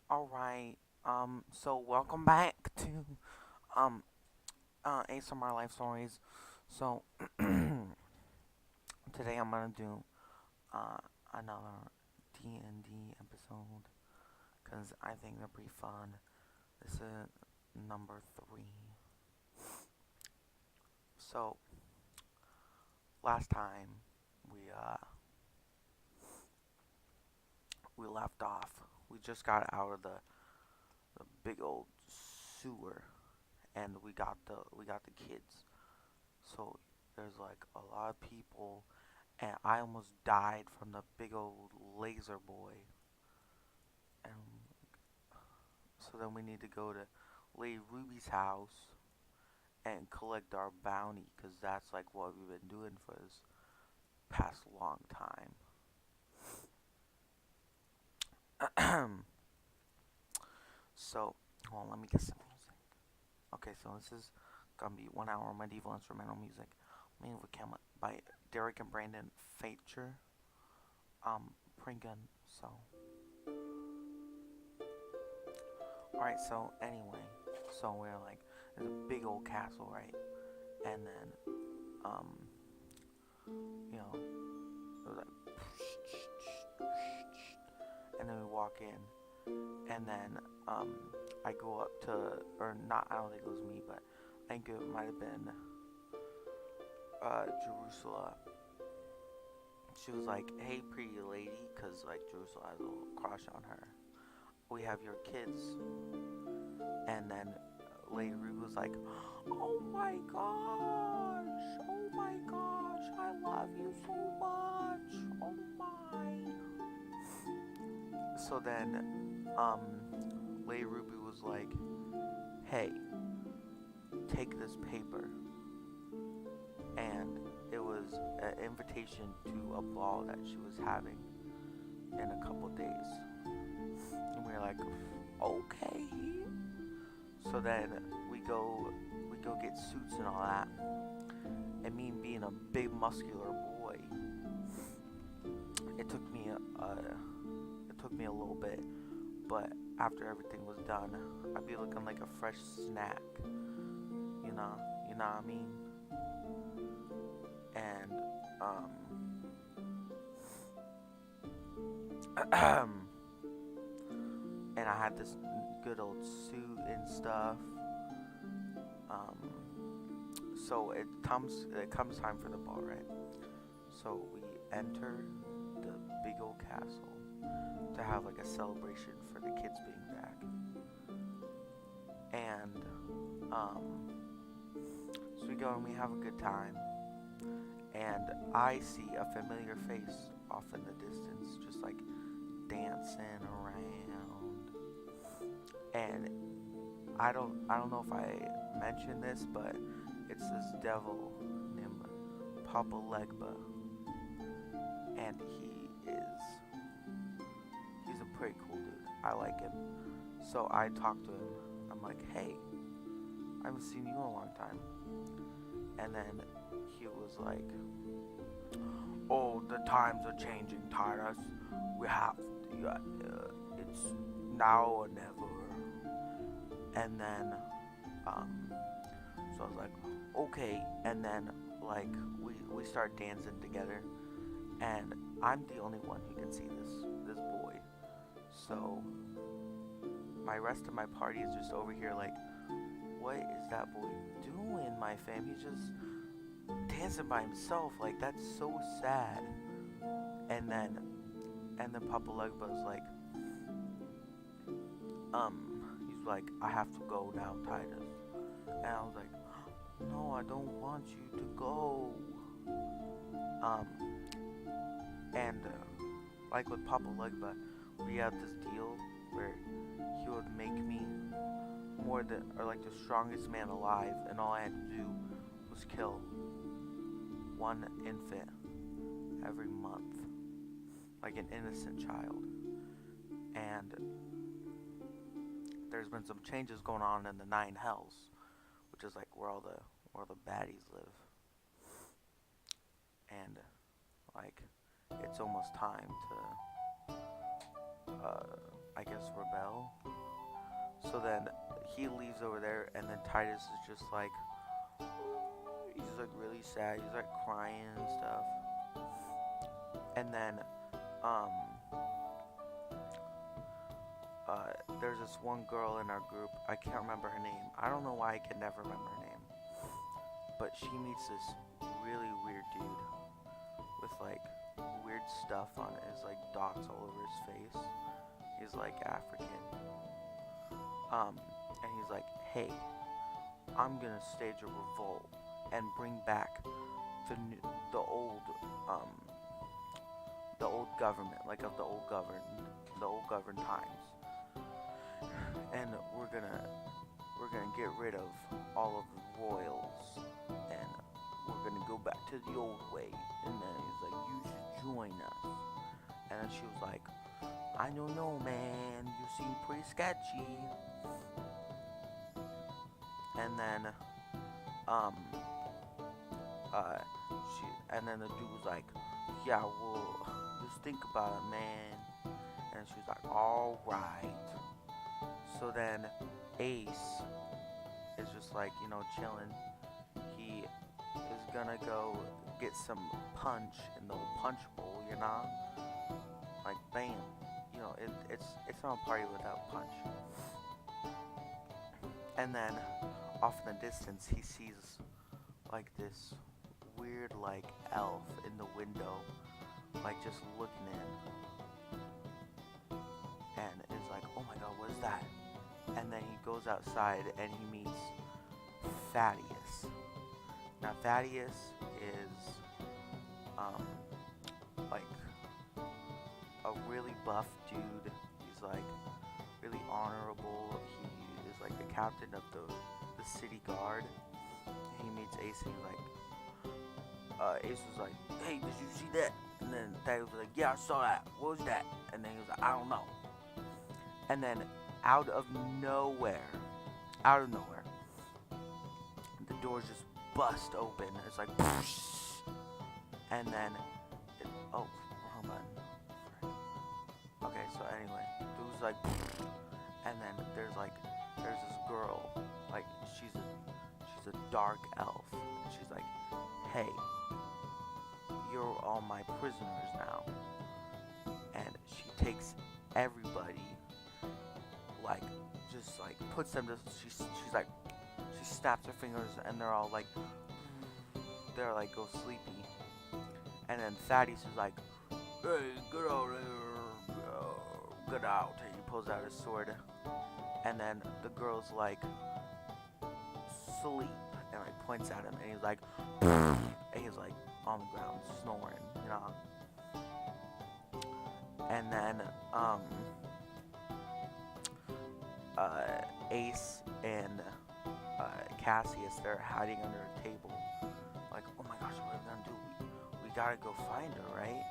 Alright, so welcome back to, um, ASMR Life Stories. So, today I'm gonna do, uh, another DND episode, because I think they're pretty fun. This is number 3. So, last time, we, uh, we left off. We just got out of the big old sewer, and we got the kids. So there's like a lot of people, and I almost died from the big old laser boy. And so then we need to go to Lady Ruby's house and collect our bounty, because that's like what we've been doing for this past long time. So, hold on, let me get some music. Okay, so this is gonna be 1 hour medieval instrumental music. Made with Camlet by Derek and Brandon Facher. Pringun. So, alright, so anyway, so we're like, there's a big old castle, right? And then, um, you know, it was like, and then we walk in, and then, I go up to, or not, I don't think it was me, but I think it might have been, Jerusalem. She was like, hey, pretty lady, because, like, Jerusalem has a little crush on her. We have your kids. And then Lady Ruby was like, oh my gosh, I love you so much, oh my. So then, Lady Ruby was like, hey, take this paper. And it was an invitation to a ball that she was having in a couple days. And we were like, okay. So then we go get suits and all that. And me being a big muscular boy, it took me a little bit, but after everything was done, I'd be looking like a fresh snack. You know, you know what I mean? And and I had this good old suit and stuff. Um, so it comes time for the ball, right? So we enter the big old castle to have like a celebration for the kids being back. And so we go and we have a good time. And I see a familiar face off in the distance, just like dancing around. And I don't know if I mentioned this, but it's this devil named Papa Legba, and he's a pretty cool dude. I like him. So I talked to him. I'm like, hey, I haven't seen you in a long time. And then he was like, oh, the times are changing, Titus. We have, it's now or never. And then, so I was like, okay. And then, like, we start dancing together, and I'm the only one who can see this boy. So my rest of my party is just over here, like, what is that boy doing, my fam? He's just dancing by himself. Like, that's so sad. And then, Papa Legba's like, he's like, I have to go now, Titus. And I was like, no, I don't want you to go. Um, and like with Papa Legba, we had this deal where he would make me more than, or like the strongest man alive, and all I had to do was kill one infant every month, like an innocent child. And there's been some changes going on in the Nine Hells, which is like where the baddies live, and like it's almost time to, I guess, rebel. So then he leaves over there, and then Titus is just like, he's like really sad. He's like crying and stuff. And then, um, there's this one girl in our group. I can't remember her name. I don't know why I can never remember her name. But she meets this really weird dude with like weird stuff on his like dots all over his face. He's like African. And he's like, hey, I'm gonna stage a revolt and bring back the old government, like of the old governed times, and we're gonna get rid of all of the royals, and we're gonna go back to the old way. And then he's like, you should join us. And then she was like, I don't know, man, you seem pretty sketchy. And then and then the dude was like, yeah, well, just think about it, man. And she was like, alright. So then Ace is just like, chilling. He is gonna go get some punch in the old punch bowl, like bam. It's not a party without punch. And then off in the distance he sees like this weird like elf in the window, like just looking in, and is like, oh my god, what is that? And then he goes outside and he meets Thaddeus. Now Thaddeus is like a really buff dude. He's like really honorable. He is like the captain of the city guard. He meets Ace and he's like, Ace was like, hey, did you see that? And then Thaddeus was like, yeah, I saw that. What was that? And then he was like, I don't know. And then out of nowhere, the doors just bust open. It's like, and then, oh, wrong button. Okay, so anyway, it was like, and then there's this girl, like she's a dark elf. And she's like, hey, you're all my prisoners now. And she takes everybody, like, just like puts them to, she's like, she snaps her fingers and they're all like go sleepy. And then Thaddeus is like, hey, get out of here, get out. And he pulls out his sword. And then the girl's like, sleep, and like points at him, and he's like, and he's like on the ground snoring, And then Ace and Cassius, they're hiding under a table, like, oh my gosh, what are we gonna do? We gotta go find her, right?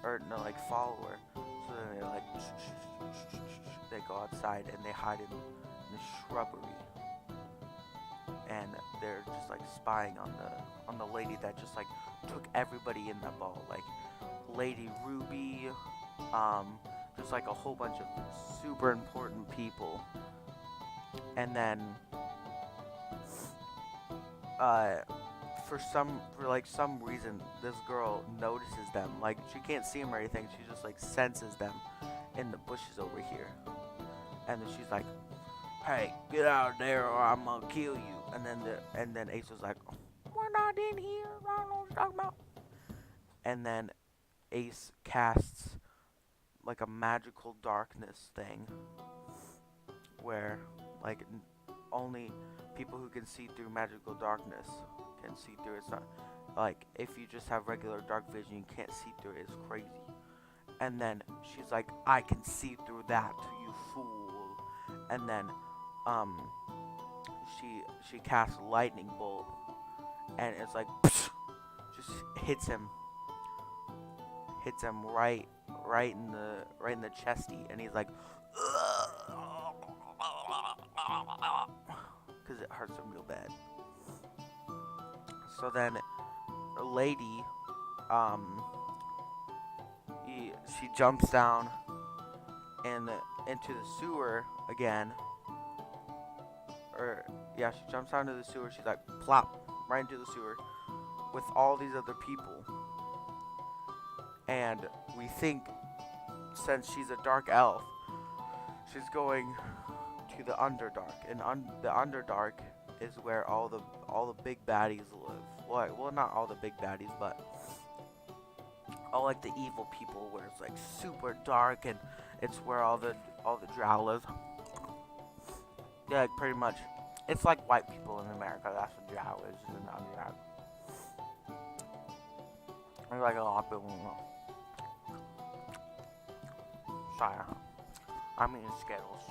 Or no, like follow her. So then they're like, they go outside and they hide in the shrubbery. And they're just like spying on the lady that just like took everybody in that ball, like Lady Ruby, just like a whole bunch of super important people. And then for some reason this girl notices them. Like, she can't see them or anything, she just like senses them in the bushes over here. And then she's like, hey, get out of there or I'm gonna kill you. And then Ace was like, we're not in here, I don't know what you're talking about. And then Ace casts like a magical darkness thing where like only people who can see through magical darkness can see through it. It's not like if you just have regular dark vision, you can't see through it. It's crazy. And then she's like, I can see through that, you fool. And then she casts lightning bolt, and it's like just hits him right in the chesty, and he's like, because it hurts him real bad. So then a lady, she jumps down into the sewer again, or yeah, she jumps down into the sewer. She's like plop right into the sewer with all these other people, and we think since she's a dark elf, she's going to the Underdark, and the Underdark is where all the big baddies live. Well, not all the big baddies, but all like the evil people, where it's like super dark, and it's where all the drow live. Yeah, like pretty much. It's like white people in America. That's what drow is in the Underdark. There's like a lot of people know. Sorry, I'm eating Skittles.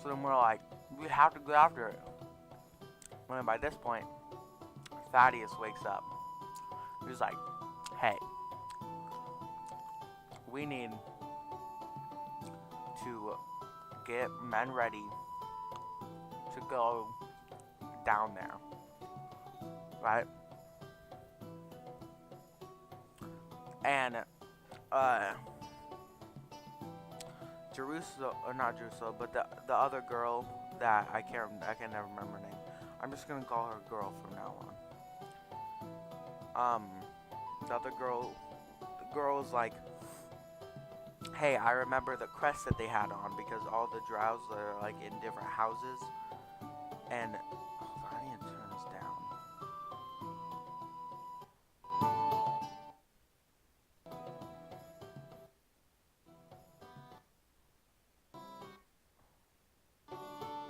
So then we're like, we have to go after it. And by this point, Thaddeus wakes up. He's like, hey, we need to get men ready to go down there, right? And Jerusalem, or not Jerusalem, but the other girl that I can never remember her name. I'm just gonna call her girl from now on. The other girl, the girl is like, hey, I remember the crest that they had on because all the drows are like in different houses. And hold on, I need to turn this down.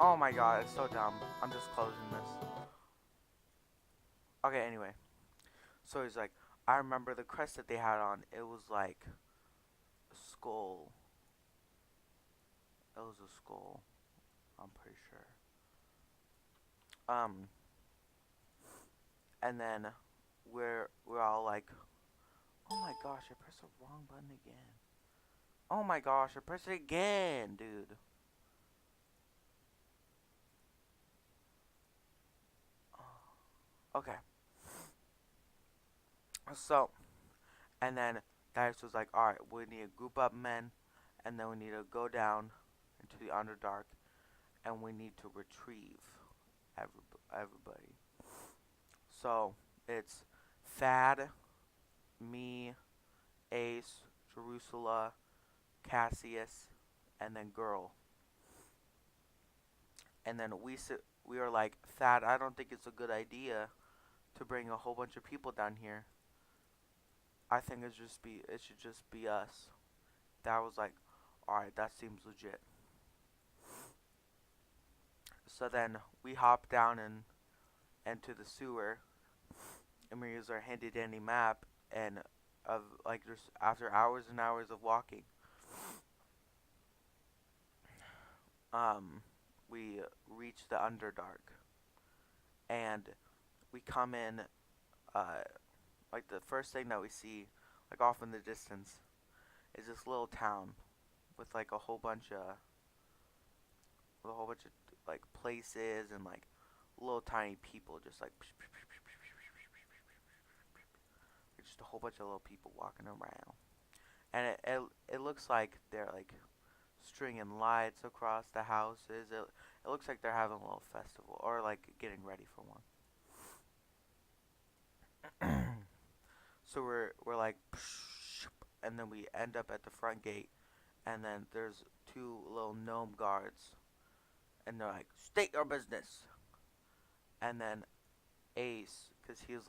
Oh my god, it's so dumb. I'm just closing this. Okay, anyway. So he's like, I remember the crest that they had on. It was like a skull. It was a skull. I'm pretty sure. Um, and then we're all like, oh my gosh, I pressed the wrong button again. Oh my gosh, I pressed it again, dude. Okay. So, and then Dice was like, alright, we need to group up men, and then we need to go down into the Underdark, and we need to retrieve everybody. So, it's Thad, me, Ace, Jerusalem, Cassius, and then Girl. And then we are like, Thad, I don't think it's a good idea to bring a whole bunch of people down here. I think it should just be us. That was like, alright, that seems legit. So then we hop down into the sewer, and we use our handy dandy map, and of like just after hours and hours of walking, um, we reach the Underdark, and we come in, uh, like the first thing that we see, like off in the distance, is this little town with like a whole bunch of like places and like little tiny people, just like just a whole bunch of little people walking around, and it looks like they're like stringing lights across the houses. It looks like they're having a little festival or like getting ready for one. So we're like, and then we end up at the front gate, and then there's two little gnome guards, and they're like, state your business. And then Ace, because he was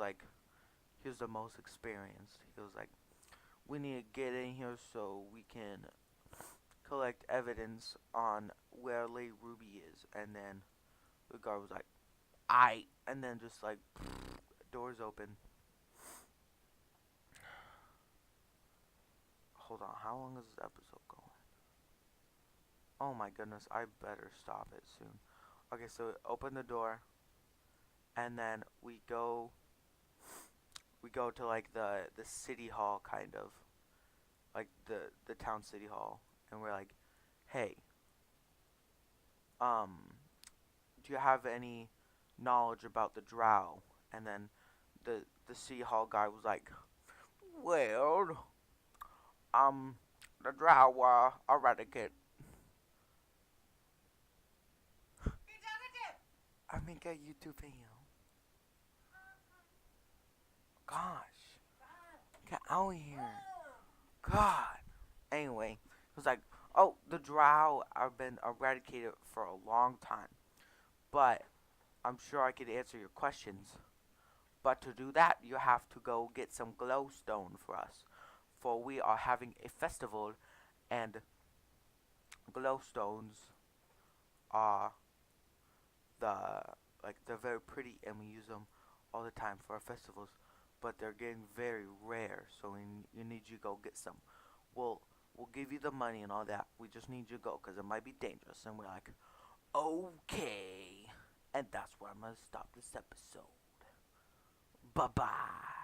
the most experienced, he was like, we need to get in here so we can collect evidence on where Lady Ruby is. And then the guard was like, aight. And then just like, doors open. Hold on, how long is this episode going? Oh my goodness, I better stop it soon. Okay, so open the door, and then we go to like the city hall, kind of like the town city hall, and we're like, hey, um, do you have any knowledge about the drow? And then the city hall guy was like, well, the drow eradicate make a YouTube video. Gosh, get out of here. God. Anyway, it was like, oh, the drow have been eradicated for a long time, but I'm sure I could answer your questions. But to do that, you have to go get some glowstone for us, for we are having a festival, and glowstones are the they're very pretty, and we use them all the time for our festivals. But they're getting very rare, so you need you to go get some. We'll we'll give you the money and all that. We just need you to go because it might be dangerous. And we're like, okay. And that's where I'm gonna stop this episode. Bye bye.